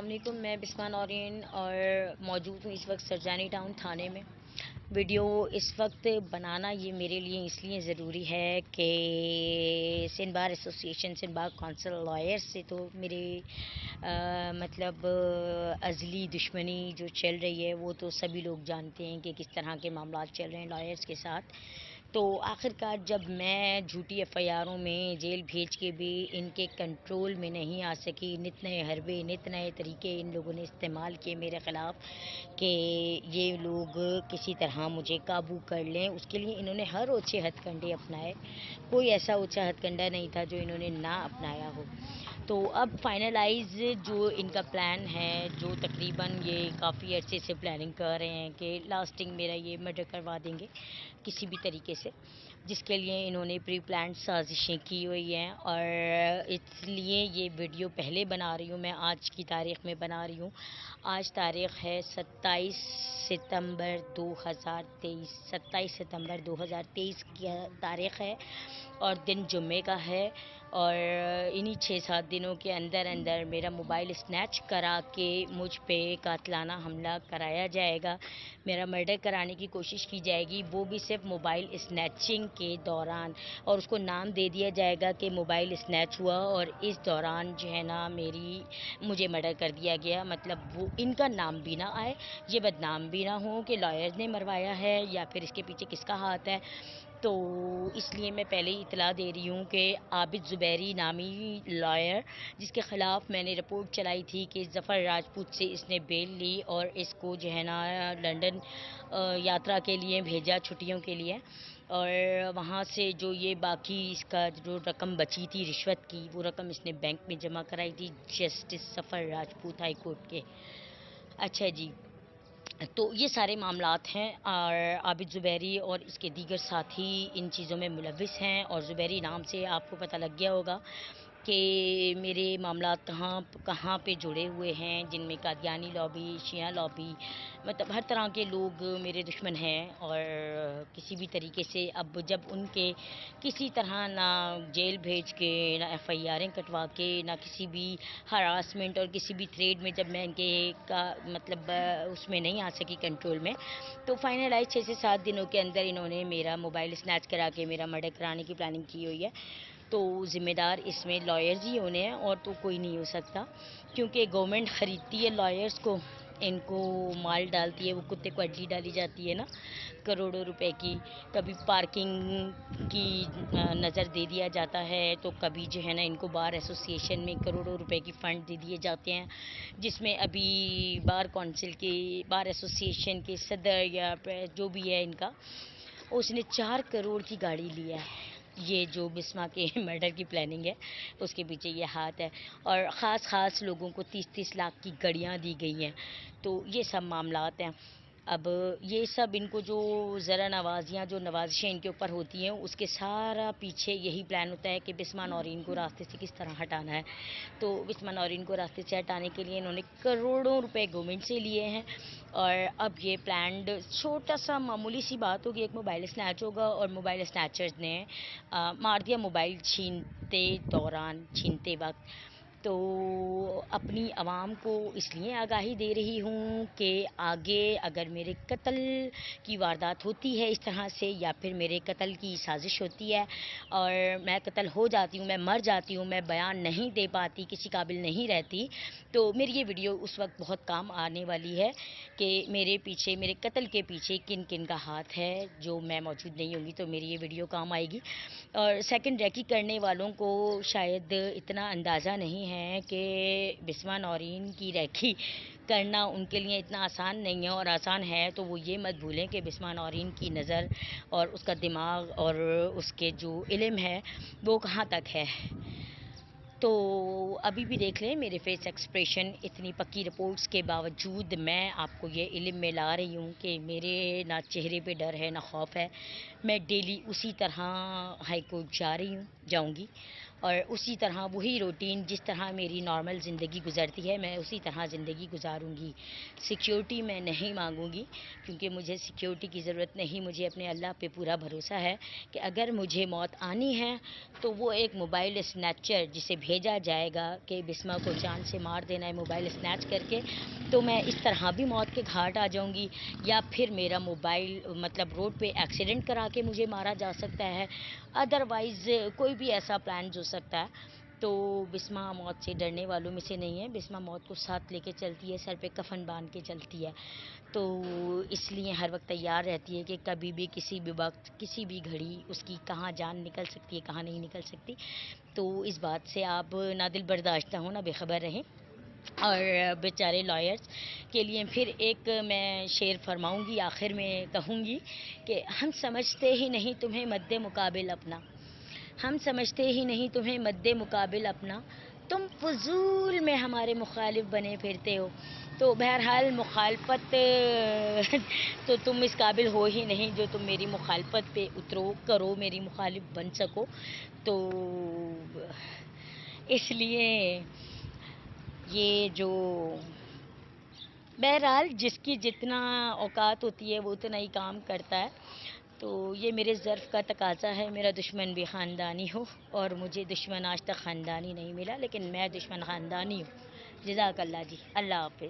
السلام علیکم، میں بسمہ نورین اور موجود ہوں اس وقت سرجانی ٹاؤن تھانے میں۔ ویڈیو اس وقت بنانا یہ میرے لیے اس لیے ضروری ہے کہ سندھ بار ایسوسی ایشن، سندھ بار کونسل لائر سے تو میرے مطلب ازلی دشمنی جو چل رہی ہے وہ تو سبھی لوگ جانتے ہیں کہ کس طرح کے معاملات چل رہے ہیں لائرز کے ساتھ۔ تو آخرکار جب میں جھوٹی ایف آئی آروں میں جیل بھیج کے بھی ان کے کنٹرول میں نہیں آ سکی، نت نئے حربے، نت نئے طریقے ان لوگوں نے استعمال کیے میرے خلاف کہ یہ لوگ کسی طرح مجھے قابو کر لیں، اس کے لیے انہوں نے ہر اونچے ہتھ کنڈے اپنائے۔ کوئی ایسا اونچا ہتھ کنڈا نہیں تھا جو انہوں نے نہ اپنایا ہو۔ تو اب فائنلائز جو ان کا پلان ہے، جو تقریباً یہ کافی عرصے سے پلاننگ کر رہے ہیں کہ لاسٹنگ میرا یہ مرڈر کروا دیں گے کسی بھی طریقے سے، جس کے لیے انہوں نے پری پلانڈ سازشیں کی ہوئی ہیں، اور اس لیے یہ ویڈیو پہلے بنا رہی ہوں، میں آج کی تاریخ میں بنا رہی ہوں۔ آج تاریخ ہے 27 ستمبر 2023 کی تاریخ ہے اور دن جمعے کا ہے، اور انہی 6-7 دنوں کے اندر اندر میرا موبائل اسنیچ کرا کے مجھ پہ قاتلانہ حملہ کرایا جائے گا، میرا مرڈر کرانے کی کوشش کی جائے گی، وہ بھی صرف موبائل اسنیچنگ کے دوران، اور اس کو نام دے دیا جائے گا کہ موبائل اسنیچ ہوا اور اس دوران جو ہے نا مجھے مرڈر کر دیا گیا۔ مطلب وہ ان کا نام بھی نہ آئے، یہ بدنام بھی نہ ہو کہ لائرز نے مروایا ہے یا پھر اس کے پیچھے کس کا ہاتھ ہے۔ تو اس لیے میں پہلے ہی اطلاع دے رہی ہوں کہ عابد زبیری نامی لائر، جس کے خلاف میں نے رپورٹ چلائی تھی کہ ظفر راجپوت سے اس نے بیل لی اور اس کو جو ہے نا لنڈن یاترا کے لیے بھیجا چھٹیوں کے لیے، اور وہاں سے جو یہ باقی اس کا جو رقم بچی تھی رشوت کی، وہ رقم اس نے بینک میں جمع کرائی تھی جسٹس ظفر راجپوت ہائی کورٹ کے۔ اچھا جی، تو یہ سارے معاملات ہیں، اور عابد زبیری اور اس کے دیگر ساتھی ان چیزوں میں ملوث ہیں، اور زبیری نام سے آپ کو پتہ لگ گیا ہوگا کہ میرے معاملات کہاں پہ جڑے ہوئے ہیں، جن میں قادیانی لابی، شیعہ لابی، مطلب ہر طرح کے لوگ میرے دشمن ہیں، اور کسی بھی طریقے سے اب جب ان کے کسی طرح نہ جیل بھیج کے، نہ ایف آئی آریں کٹوا کے، نہ کسی بھی ہراسمنٹ اور کسی بھی تھریڈ میں جب میں ان کے مطلب اس میں نہیں آ سکی کنٹرول میں، تو فائنلائز 6 سے 7 دنوں کے اندر انہوں نے میرا موبائل اسنیچ کرا کے میرا مرڈر کرانے کی پلاننگ کی ہوئی ہے۔ تو ذمہ دار اس میں لائرز ہی ہونے ہیں اور تو کوئی نہیں ہو سکتا، کیونکہ گورنمنٹ خریدتی ہے لائرز کو، ان کو مال ڈالتی ہے، وہ کتے کو اڈلی ڈالی جاتی ہے نا کروڑوں روپے کی، کبھی پارکنگ کی نظر دے دیا جاتا ہے، تو کبھی جو ہے نا ان کو بار ایسوسی ایشن میں کروڑوں روپے کی فنڈ دے دیے جاتے ہیں، جس میں ابھی بار کونسل کے، بار ایسوسی ایشن کے صدر یا جو بھی ہے ان کا، اس نے 4 کروڑ کی گاڑی لیا ہے۔ یہ جو بسمہ کے مرڈر کی پلاننگ ہے اس کے پیچھے یہ ہاتھ ہے، اور خاص لوگوں کو 30 لاکھ کی گڑیاں دی گئی ہیں۔ تو یہ سب معاملات ہیں۔ اب یہ سب ان کو جو ذرا نوازیاں، جو نوازشیں ان کے اوپر ہوتی ہیں، اس کے سارا پیچھے یہی پلان ہوتا ہے کہ بسمہ نورین کو راستے سے کس طرح ہٹانا ہے۔ تو بسمہ نورین کو راستے سے ہٹانے کے لیے انہوں نے کروڑوں روپے گورنمنٹ سے لیے ہیں، اور اب یہ پلانڈ چھوٹا سا معمولی سی بات ہوگی، ایک موبائل اسنیچ ہوگا اور موبائل اسنیچرز نے مار دیا موبائل چھینتے وقت۔ تو اپنی عوام کو اس لیے آگاہی دے رہی ہوں کہ آگے اگر میرے قتل کی واردات ہوتی ہے اس طرح سے، یا پھر میرے قتل کی سازش ہوتی ہے اور میں قتل ہو جاتی ہوں، میں مر جاتی ہوں، میں بیان نہیں دے پاتی، کسی قابل نہیں رہتی، تو میری یہ ویڈیو اس وقت بہت کام آنے والی ہے کہ میرے پیچھے، میرے قتل کے پیچھے کن کن کا ہاتھ ہے۔ جو میں موجود نہیں ہوں گی تو میری یہ ویڈیو کام آئے گی، اور سیکنڈ ریکی کرنے والوں کو شاید اتنا اندازہ نہیں ہے کہ بسمہ نورین کی ریکی کرنا ان کے لیے اتنا آسان نہیں ہے، اور آسان ہے تو وہ یہ مت بھولیں کہ بسمہ نورین کی نظر اور اس کا دماغ اور اس کے جو علم ہے وہ کہاں تک ہے۔ تو ابھی بھی دیکھ لیں میرے فیس ایکسپریشن، اتنی پکی رپورٹس کے باوجود میں آپ کو یہ علم میں لا رہی ہوں کہ میرے نہ چہرے پہ ڈر ہے نہ خوف ہے، میں ڈیلی اسی طرح ہائی کورٹ جاؤں گی، اور اسی طرح وہی روٹین جس طرح میری نارمل زندگی گزرتی ہے میں اسی طرح زندگی گزاروں گی۔ سیکیورٹی میں نہیں مانگوں گی، کیونکہ مجھے سیکیورٹی کی ضرورت نہیں، مجھے اپنے اللہ پہ پورا بھروسہ ہے کہ اگر مجھے موت آنی ہے تو وہ ایک موبائل اسنیچر جسے بھیجا جائے گا کہ بسمہ کو جان سے مار دینا ہے موبائل اسنیچ کر کے، تو میں اس طرح بھی موت کے گھاٹ آ جاؤں گی، یا پھر میرا موبائل مطلب روڈ پہ ایکسیڈنٹ کرا کے مجھے مارا جا سکتا ہے، ادروائز کوئی بھی ایسا پلان جو سکتا ہے۔ تو بسمہ موت سے ڈرنے والوں میں سے نہیں ہے، بسمہ موت کو ساتھ لے کے چلتی ہے، سر پہ کفن باندھ کے چلتی ہے، تو اس لیے ہر وقت تیار رہتی ہے کہ کبھی بھی کسی بھی وقت کسی بھی گھڑی اس کی کہاں جان نکل سکتی ہے کہاں نہیں نکل سکتی۔ تو اس بات سے آپ نہ دل برداشتہ ہوں نہ بے خبر رہیں۔ اور بیچارے لائرز کے لیے پھر ایک میں شعر فرماؤں گی، آخر میں کہوں گی کہ ہم سمجھتے ہی نہیں تمہیں مد مقابل اپنا، ہم سمجھتے ہی نہیں تمہیں مد مقابل اپنا، تم فضول میں ہمارے مخالف بنے پھرتے ہو۔ تو بہرحال مخالفت تو تم اس قابل ہو ہی نہیں جو تم میری مخالفت پہ اترو کرو، میری مخالف بن سکو۔ تو اس لیے یہ جو بہرحال جس کی جتنا اوقات ہوتی ہے وہ اتنا ہی کام کرتا ہے، تو یہ میرے ظرف کا تقاضا ہے۔ میرا دشمن بھی خاندانی ہو، اور مجھے دشمن آج تک خاندانی نہیں ملا، لیکن میں دشمن خاندانی ہوں۔ جزاک اللہ جی، اللہ حافظ۔